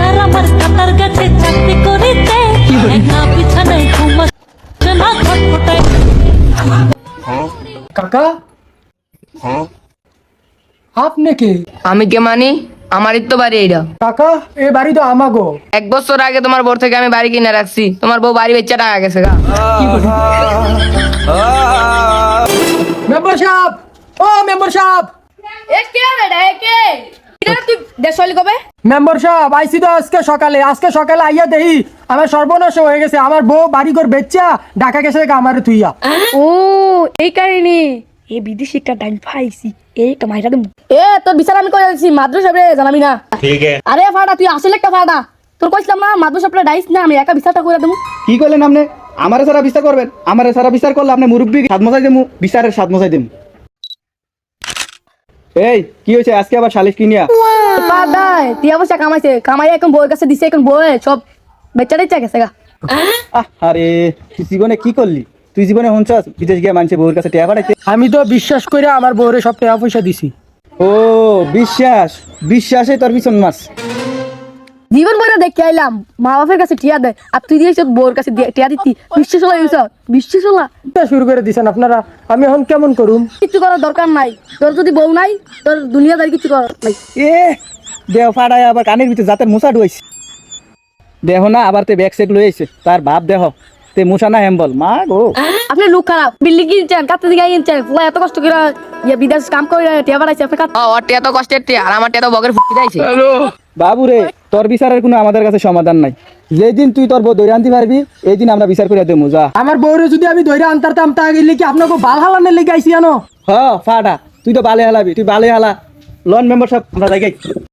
আর আমার কাটার গাছে চাকরি করিতে একা বিছানায় ঘুমাচ্ছে না ঘটঘটায়। কাকা আপনি কে? আমি কে মানি? আমারই তো বাড়ি এইটা। কাকা এ বাড়ি তো আমাগো। 1 বছর আগে তোমার বউ থেকে আমি বাড়ি কিনে রাখছি, তোমার বউ বাড়ি বেচা টাকা গেছে গা। মেম্বার সাহেব, ও মেম্বার সাহেব, মেম্বার সাহেব আইসি তো আজকে সকালে আইয়া দেই আমার সর্বনাশ হয়ে গেছে। আমার বউ বাড়ি ঘর বেচা ঢাকা গেছে আমার তুইয়া। ও এই কাহিনী, এই বিদেশি একটা ডাইন পাইছি, এই একটা মাইরা দেব। এ তোর বিচার আমি করে দিছি, মাদ্রাস সাহেব জানাবি না। ঠিক আছে। আরে ফাটা তুই আসলে একটা ফাটা, তোর কইছিলাম না মাদ্রাস সাহেব ডাইস না, আমি একা বিচারটা করে দেব। কি করলেন আপনি? আমারে সারা বিচার করবেন? আমারে সারা বিচার করলে আপনি মুরব্বী সাত মজাই দেবো, বিচারের সাত মজাই দেবো। এই কি হয়েছে আজকে আবার সালিশ কি নিয়া? ফাটাই তুই অবশ্য কামাইছে, কামাই এখন বউয়ের কাছে দিছে, এখন বউয়ে সব বেচারাই চা গেছে গা। আরে তুই জীবনে কি করলি? তুই জীবনে হঞ্চাস বিদেশ গিয়ে মানুষের বউয়ের কাছে টেয়া পাঠাইতে? আমি তো বিশ্বাস করে আমার বউরে সব টাকা পয়সা দিছি। ও বিশ্বাসে তোর পিছন মাস। জীবন বইটা দেখে আইলাম মা বাপের কাছে টিয়া দেয়, আর তুই দিয়েছ বউর কাছে টিয়া দিতি। বিশ্বাস হলো বিশ্বাস হলো এটা শুরু করে দিছেন আপনারা, আমি এখন কেমন করুম? কিছু করার দরকার নাই, তোর যদি বউ নাই তোর দুনিয়াদারি কিছু করার নাই। এ দেহ ফাটায় আবার কানের ভিতরে জাতের মশা ঢুইছে। দেহ না আবার তে ব্যাগ সেক লইছে তার বাপ দেহ তে মশা না হেম্বল মা গো। আপনি লোক খারাপ, বিল্ডিং কিনছেন, কাটতে দিকে কিনছেন, ফুলা এত কষ্ট করে বিদেশ কাম করে টিয়া বাড়াইছে আপনি কাট। ওর টিয়া তো কষ্টের টিয়া, আর আমার টিয়া তো বগের ফুটি যাইছে। বাবু রে তোর বিচারের কোনো আমাদের কাছে সমাধান নাই। যেদিন তুই তোর বউ দৈরা আনতে পারবি এই দিন আমরা বিচার করে দেবো। যা আমার বউরে যদি আমি ধরে আনতারতাম তা গেলে কি আপনাকে বাল হালানের লেগে আইসি জানো? ফাটা তুই তো বালে হালাবি, তুই বালে হালা। লন মেম্বার সব আমরা যাই।